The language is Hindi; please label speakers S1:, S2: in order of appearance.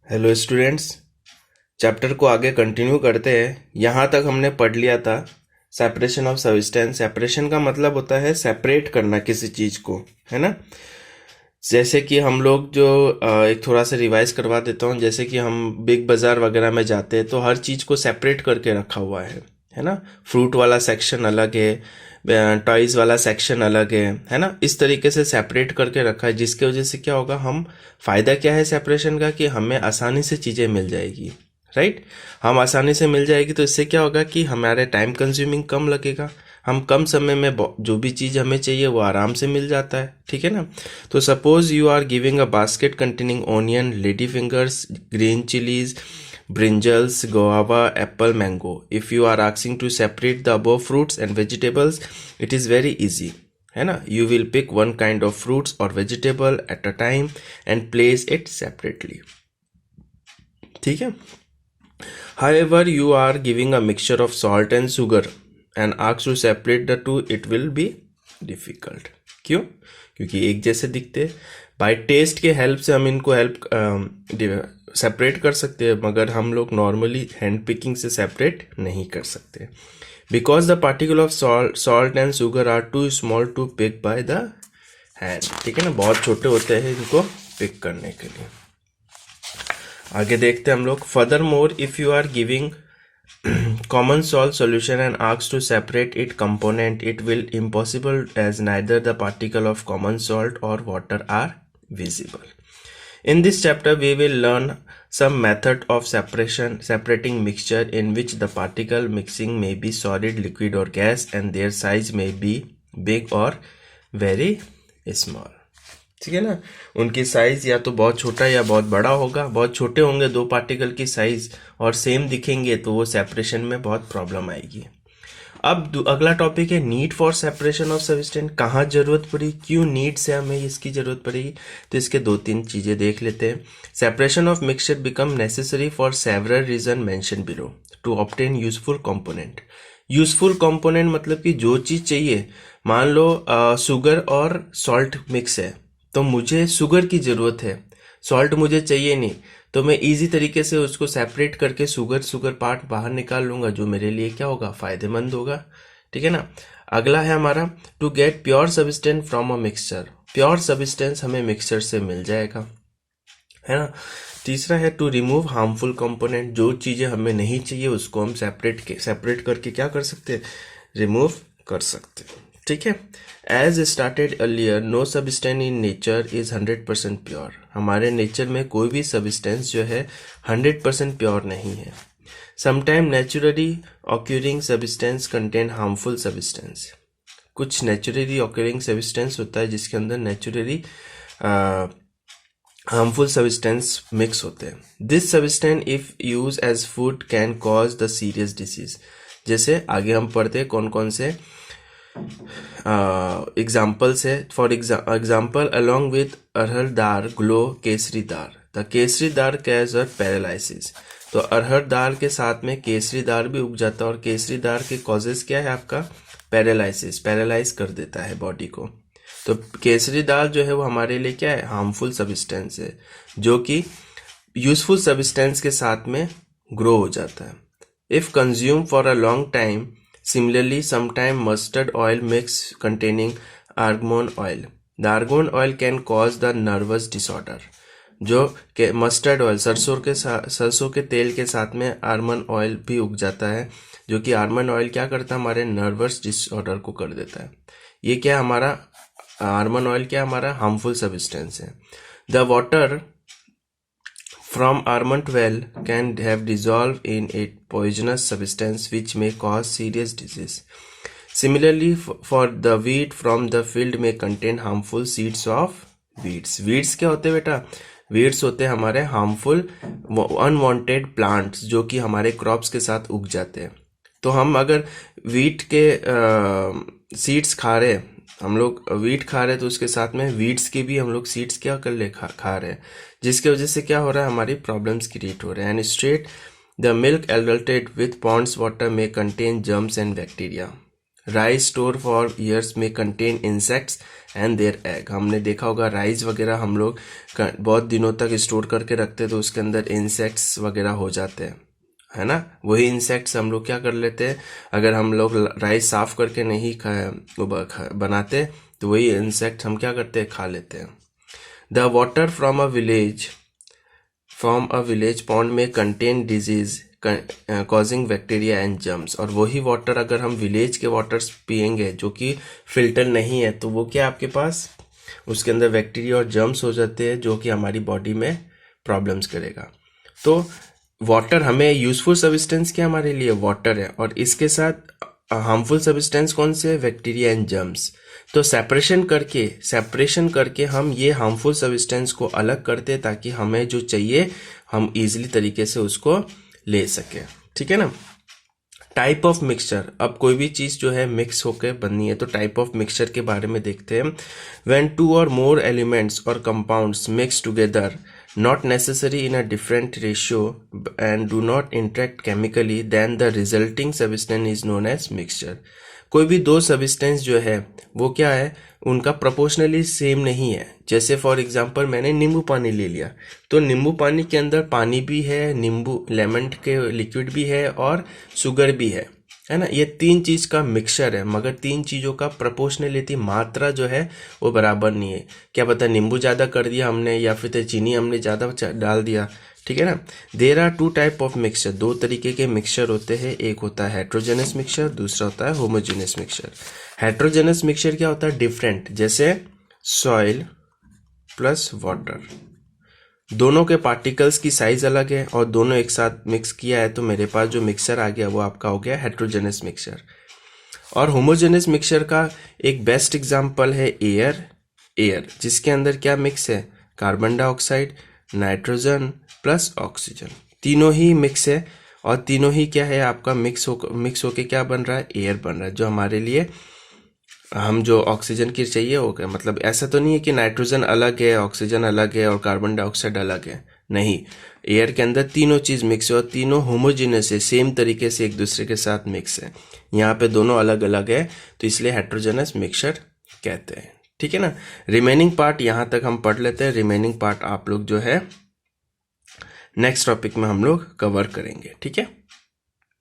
S1: Hello students. चैप्टर को आगे कंटिन्यू करते हैं। यहाँ तक हमने पढ़ लिया था सेपरेशन ऑफ सब्सटेंस। सेपरेशन का मतलब होता है सेपरेट करना किसी चीज को, है ना। जैसे कि हम लोग जो एक थोड़ा सा रिवाइज करवा देता हूँ। जैसे कि हम बिग बाजार वगैरह में जाते हैं तो हर चीज को सेपरेट करके रखा हुआ है ना। फ्रूट वाला सेक्शन अलग है, टॉयज वाला सेक्शन अलग है ना। इस तरीके से सेपरेट करके रखा है, जिसके वजह से क्या होगा, हम फायदा क्या है सेपरेशन का कि हमें आसानी से चीजें मिल जाएगी, राइट। हम आसानी से मिल जाएगी तो इससे क्या होगा कि हमारे टाइम कंज्यूमिंग कम लगेगा। हम कम समय में जो भी चीज हमें चाहिए वो आराम से मिल जाता है, ठीक है ना। तो suppose you are giving a basket containing onion, lady fingers, green chillies, brinjals, guava, apple, mango. If you are asking to separate the above fruits and vegetables, it is very easy, है ना। You will pick one kind of fruits or vegetable at a time and place it separately, ठीक है। However, you are giving a mixture of salt and sugar and ask to separate the two, it will be difficult. क्यों? क्योंकि एक जैसे दिखते। बाय टेस्ट के हेल्प से हम इनको सेपरेट कर सकते हैं, मगर हम लोग नॉर्मली हैंड पिकिंग से सेपरेट नहीं कर सकते, because the particle of salt and sugar are too small to pick by the hand, ठीक है ना। बहुत छोटे होते हैं इनको पिक करने के लिए। आगे देखते हैं हम लोग। Further more, if you are giving common salt solution and asked to separate its component, it will impossible as neither the particle of common salt or water are visible. In this chapter we will learn some method of separating mixture in which the particle mixing may be solid, liquid or gas, and their size may be big or very small, ठीक है ना। उनकी साइज या तो बहुत छोटा या बहुत बड़ा होगा। बहुत छोटे होंगे दो पार्टिकल की साइज और सेम दिखेंगे तो वो सेपरेशन में बहुत प्रॉब्लम आएगी। अब अगला टॉपिक है need for separation of substance. कहाँ जरूरत पड़ी, क्यों नीड से हमें इसकी जरूरत पड़ेगी, तो इसके दो तीन चीजें देख लेते हैं। Separation of mixture become necessary for several reason mention below to obtain useful component. Useful component मतलब कि जो चीज चाहिए, मान लो शुगर और सॉल्ट मिक्स है तो मुझे शुगर की जरूरत है, सॉल्ट मुझे चाहिए नहीं, तो मैं इजी तरीके से उसको सेपरेट करके शुगर पार्ट बाहर निकाल लूंगा, जो मेरे लिए क्या होगा, फायदेमंद होगा, ठीक है ना। अगला है हमारा to get pure substance from a mixture. Pure substance हमें मिक्सचर से मिल जाएगा, है ना। तीसरा है टू रिमूव हार्मफुल कंपोनेंट। जो चीजें हमें नहीं चाहिए उसको हम सेपरेट करके क्या कर सकते हैं, रिमूव कर सकते हैं, ठीक है। As started earlier, no substance in nature is 100% pure. हमारे नेचर में कोई भी सब्सटेंस जो है 100% प्योर नहीं है। Sometime naturally occurring substance contain harmful substance. कुछ नेचुरली ऑक्यूरिंग सब्सटेंस होता है जिसके अंदर नेचुरली हार्मफुल सब्सटेंस मिक्स होते हैं। This substance if use as food can cause the serious disease. जैसे आगे हम पढ़ते हैं कौन कौन से एग्जाम्पल्स है। For example, along with arhar dal glow kesari dal, the kesari dal causes a paralysis. तो अरहर दाल के साथ में केसरी दाल भी उग जाता है और केसरी दाल के कॉजेज क्या है आपका, पैरालिसिस, पैरालाइज कर देता है बॉडी को। तो केसरी दाल जो है वो हमारे लिए क्या है, हार्मफुल सब्सटेंस है, जो कि यूजफुल सब्सटेंस के साथ में ग्रो हो जाता है। If consume for a long time, similarly sometime mustard oil mix containing argan oil, the argan oil can cause the nervous disorder. जो मस्टर्ड ऑयल, सरसों के तेल के साथ में आर्मन ऑयल भी उग जाता है, जो कि आर्मन ऑयल क्या करता है, हमारे नर्वस डिसऑर्डर को कर देता है। ये क्या हमारा आर्मन ऑयल क्या हमारा हार्मफुल सब्सटेंस है। द वाटर फ्रॉम आर्मंड well can have dissolve in a poisonous substance which may cause serious disease. Similarly for the wheat from the field may contain harmful seeds of weeds. Weeds क्या होते हैं बेटा, वीड्स होते हैं हमारे हार्मफुल अनवांटेड प्लांट्स जो कि हमारे क्रॉप्स के साथ उग जाते हैं। तो हम अगर वीट के सीड्स खा रहे हैं, हम लोग वीट खा रहे हैं तो उसके साथ में वीड्स के भी हम लोग सीड्स क्या कर ले खा रहे हैं, जिसके वजह से क्या हो रहा है, हमारी प्रॉब्लम्स क्रिएट हो रहे हैं। And straight the milk adulterated with ponds water may contain germs and bacteria. Rice store for years may contain insects and their egg. हमने देखा होगा राइस वगैरह हम लोग बहुत दिनों तक स्टोर करके रखते हैं तो उसके अंदर इंसेक्ट्स वगैरह हो जाते हैं, है ना। वही इंसेक्ट्स हम लोग क्या कर लेते हैं, अगर हम लोग राइस साफ करके नहीं बनाते तो वही इंसेक्ट हम क्या करते हैं, खा लेते हैं। The water from a village pond may contain disease causing bacteria and germs. और वही वाटर अगर हम विलेज के वाटर्स पियेंगे जो कि फिल्टर नहीं है तो वो क्या आपके पास उसके अंदर बैक्टीरिया और जर्म्स हो जाते हैं जो कि हमारी बॉडी में प्रॉब्लम्स करेगा। तो वाटर हमें यूजफुल सब्सटेंस क्या हमारे लिए वाटर है, और इसके साथ हार्मफुल सब्सटेंस कौन से है, बैक्टीरिया एंड जर्म्स। तो सेपरेशन करके हम ये हार्मफुल सब्सटेंस को अलग करते ताकि हमें जो चाहिए हम इजीली तरीके से उसको ले सके, ठीक है ना। टाइप ऑफ मिक्सचर, अब कोई भी चीज जो है मिक्स होकर बननी है तो टाइप ऑफ मिक्सचर के बारे में देखते हैं। व्हेन टू और मोर एलिमेंट्स और compounds mix together not necessary in a different ratio and do not interact chemically, then the resulting substance is known as mixture। कोई भी दो सब्सटेंस जो है वो क्या है, उनका प्रोपोर्शनली सेम नहीं है। जैसे फॉर एग्जांपल मैंने नींबू पानी ले लिया तो नींबू पानी के अंदर पानी भी है, नींबू लेमन के लिक्विड भी है और शुगर भी है ना। ये तीन चीज का मिक्सचर है मगर तीन चीजों का प्रोपोर्शनलिटी मात्रा जो है वो बराबर नहीं है। क्या पता नींबू ज्यादा कर दिया हमने या फिर चीनी हमने ज्यादा डाल दिया, ठीक है ना। There are two type of mixture, दो तरीके के मिक्सचर होते हैं, एक होता है हेट्रोजेनस मिक्सचर, दूसरा होता है होमोजेनस मिक्सचर। हेट्रोजेनस मिक्सचर क्या होता है, डिफरेंट, जैसे सॉइल प्लस वाटर, दोनों के पार्टिकल्स की साइज अलग है और दोनों एक साथ मिक्स किया है तो मेरे पास जो मिक्सचर आ गया वो आपका हो गया हेट्रोजेनस मिक्सचर। और होमोजेनस मिक्सचर का एक बेस्ट एग्जांपल है एयर जिसके अंदर क्या मिक्स है, carbon dioxide, nitrogen plus oxygen, तीनों ही मिक्स है और तीनों ही क्या है आपका मिक्स होके क्या बन रहा है, एयर बन रहा है, जो हमारे लिए हम जो ऑक्सीजन की चाहिए हो गया। मतलब ऐसा तो नहीं है कि नाइट्रोजन अलग है, ऑक्सीजन अलग है और कार्बन डाइऑक्साइड अलग है, नहीं, एयर के अंदर तीनों चीज मिक्स है और तीनों होमोजेनस है, सेम तरीके से एक दूसरे के साथ मिक्स है। यहाँ पे दोनों अलग अलग है तो इसलिए हेट्रोजेनस मिक्सचर कहते हैं, ठीक है ना। रिमेनिंग पार्ट यहाँ तक हम पढ़ लेते हैं, रिमेनिंग पार्ट आप लोग जो है नेक्स्ट टॉपिक में हम लोग कवर करेंगे, ठीक है।